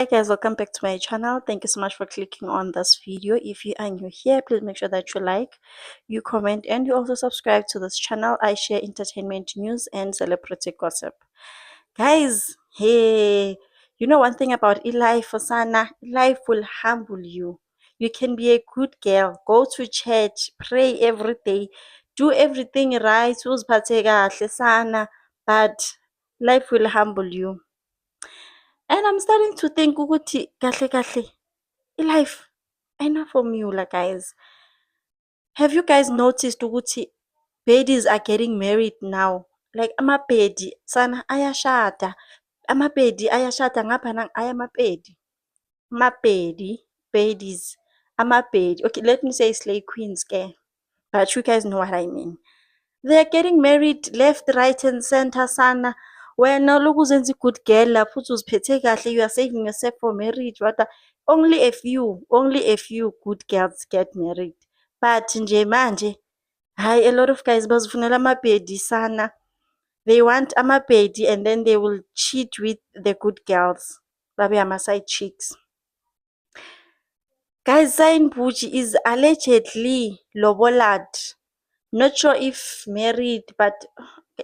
Hey guys, welcome back to my channel. Thank you so much for clicking on this video. If you are new here, please make sure that you like, you comment, and you also subscribe to this channel. I share entertainment news and celebrity gossip. Guys, hey, you know one thing about life, Osana, life will humble you. You can be a good girl, go to church, pray every day, do everything right, uziphathe kahle sana, but life will humble you. And I'm starting to think ukuthi kahle kahle life ayina formula, guys. Have you guys noticed ukuthi baddies are getting married now? Like amabhedi sana ayashada. Amabhedi ayashada ngapha ayamabhedi. Amabhedi, baddies, amabhedi. Okay, let me say slay queens ke. But you guys know what I mean. They're getting married left, right, and center sana. Wena lokhu uzenza good girl lapho uthi uziphethe kahle, you are saving yourself for marriage. What only a few good girls get married. But nje manje, hayi, a lot of guys bazifunela amabhedi sana. They want amabhedi and then they will cheat with the good girls. Babe ama-side chicks. Guys, Zayn Buji is allegedly lobolad. Not sure if married, but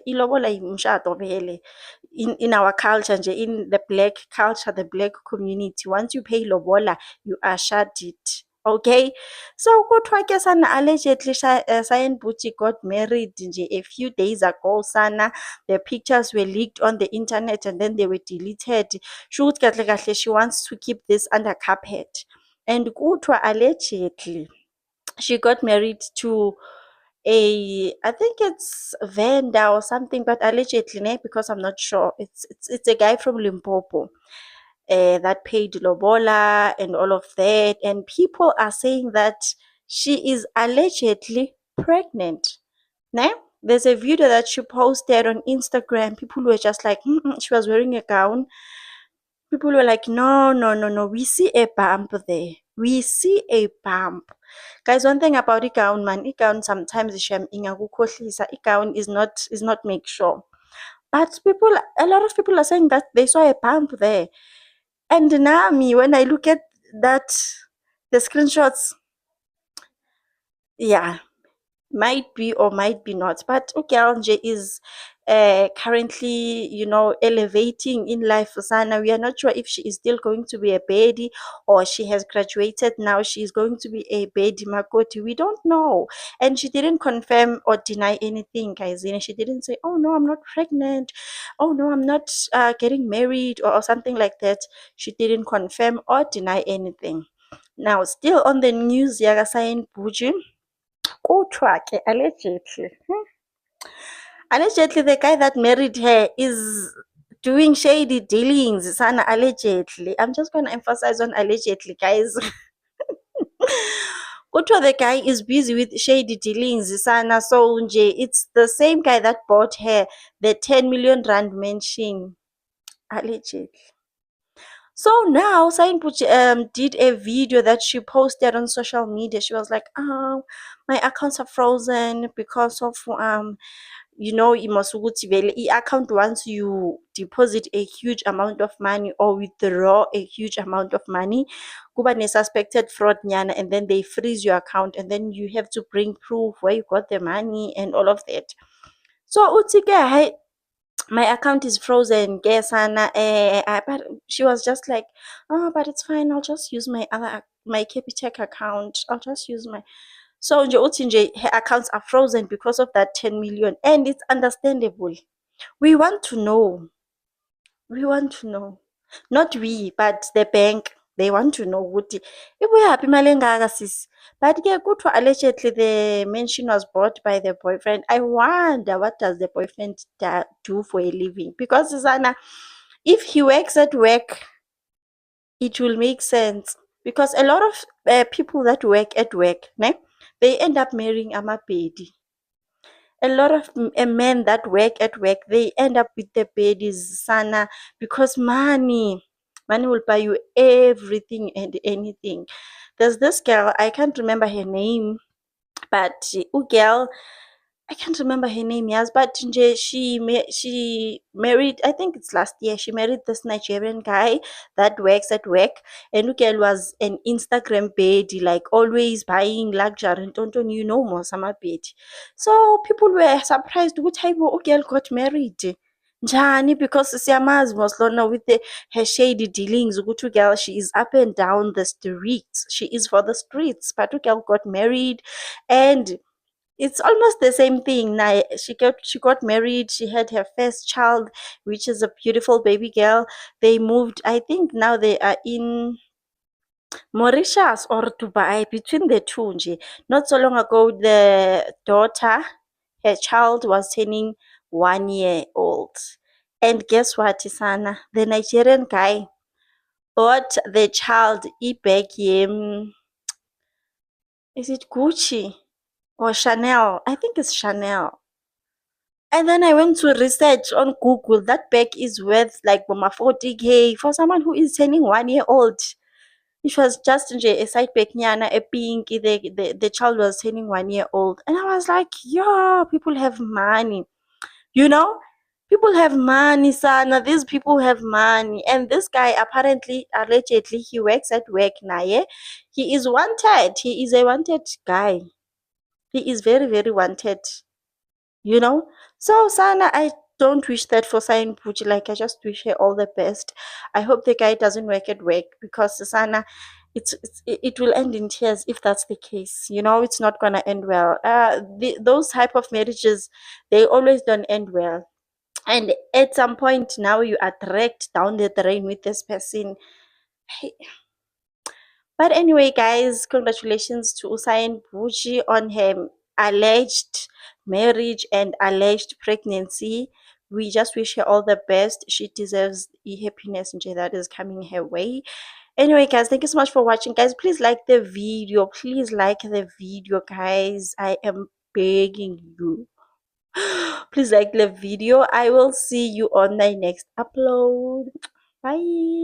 ilobola umshado vele. In our culture nje, in the black culture, the black community, once you pay lobola, you are shaded. Okay, so kuthiwa ke sana allegedly Sayan Buti got married nje a few days ago sana. The pictures were leaked on the internet and then they were deleted. Shoot kahle kahle, she wants to keep this under carpet. And kuthiwa allegedly she got married to I think it's Venda or something, but allegedly, because I'm not sure. It's a guy from Limpopo that paid lobola and all of that, and people are saying that she is allegedly pregnant. Now, there's a video that she posted on Instagram. People were just like, she was wearing a gown. People were like, no, no, no, no. We see a bump there. We see a bump. Guys, one thing about i-gown, man, i-gown sometimes ingakukhohlisa. I-gown is not make sure. But a lot of people are saying that they saw a bump there. And now me, when I look at that, the screenshots, yeah, might be or might be not. But Ugyalnje is currently, elevating in life. Sana, we are not sure if she is still going to be a baddie or she has graduated now. She is going to be a baddie Makoti. We don't know. And she didn't confirm or deny anything, guys. She didn't say, oh no, I'm not pregnant. Oh no, I'm not getting married or something like that. She didn't confirm or deny anything. Now, still on the news, Yagasayin Buji. Kuthiwa ke allegedly the guy that married her is doing shady dealings sana. Allegedly, I'm just going to emphasize on allegedly, guys. Kuthiwa the guy is busy with shady dealings sana, so nje it's the same guy that bought her the 10 million rand mansion, allegedly. So now Sayin did a video that she posted on social media. She was like, oh, my accounts are frozen because of imasukuthi vele i-account, once you deposit a huge amount of money or withdraw a huge amount of money, kuba ne-suspected fraud nyana, and then they freeze your account and then you have to bring proof where you got the money and all of that. So uthi ke hayi, my account is frozen, sana. But she was just like, oh, but it's fine, I'll just use my Capitec account. I'll just use my. So nje uthi nje her accounts are frozen because of that 10 million, and it's understandable. We want to know. Not we, but the bank. They want to know ukuthi ibuya phi imali engaka sis. But ke kuthiwa allegedly the mansion was bought by the boyfriend. I wonder what does the boyfriend do for a living? Because Susanna, if he works at work, it will make sense. Because a lot of people that work at work, they end up marrying amabhedi. A lot of men that work at work, they end up with the baddies sana, because money will buy you everything and anything. There's this girl, I can't remember her name, but girl, I can't remember her name, yes, but nje she married. I think it's last year. She married this Nigerian guy that works at work, and Ukel was an Instagram baby, like always buying luxury and don't you know more summer baby. So people were surprised. What type of Ukel got married? Njani, because siyamazi Moslona with her shady dealings. Ukuthi girl, she is up and down the streets. She is for the streets. But girl got married, and it's almost the same thing. Now she got married. She had her first child, which is a beautiful baby girl. They moved. I think now they are in Mauritius or Dubai, between the two. Nje. Not so long ago, the daughter, her child was turning 1 year old. And guess what, Isana? The Nigerian guy bought the child bag. Is it Gucci or Chanel? I think it's Chanel. And then I went to research on Google. That bag is worth like Boma 40K for someone who is turning 1 year old. It was just nje a side bag nyana, a pink. The child was turning 1 year old. And I was like, yeah, people have money. You know? People have money, sana. These people have money. And this guy apparently, allegedly, he works at work now, yeah? He is wanted. He is a wanted guy. He is very, very wanted. You know. So Sana, I don't wish that for Sain Puji. Like I just wish her all the best. I hope the guy doesn't work at work because Sana, it will end in tears if that's the case. You know, it's not gonna end well. Those type of marriages, they always don't end well. And at some point now you are dragged down the drain with this person. Hey, but anyway, guys, congratulations to Usain Buji on her alleged marriage and alleged pregnancy. We just wish her all the best. She deserves the happiness and joy that is coming her way. Anyway, guys, thank you so much for watching. Guys, please like the video. Please like the video, guys. I am begging you. Please like the video. I will see you on my next upload. Bye.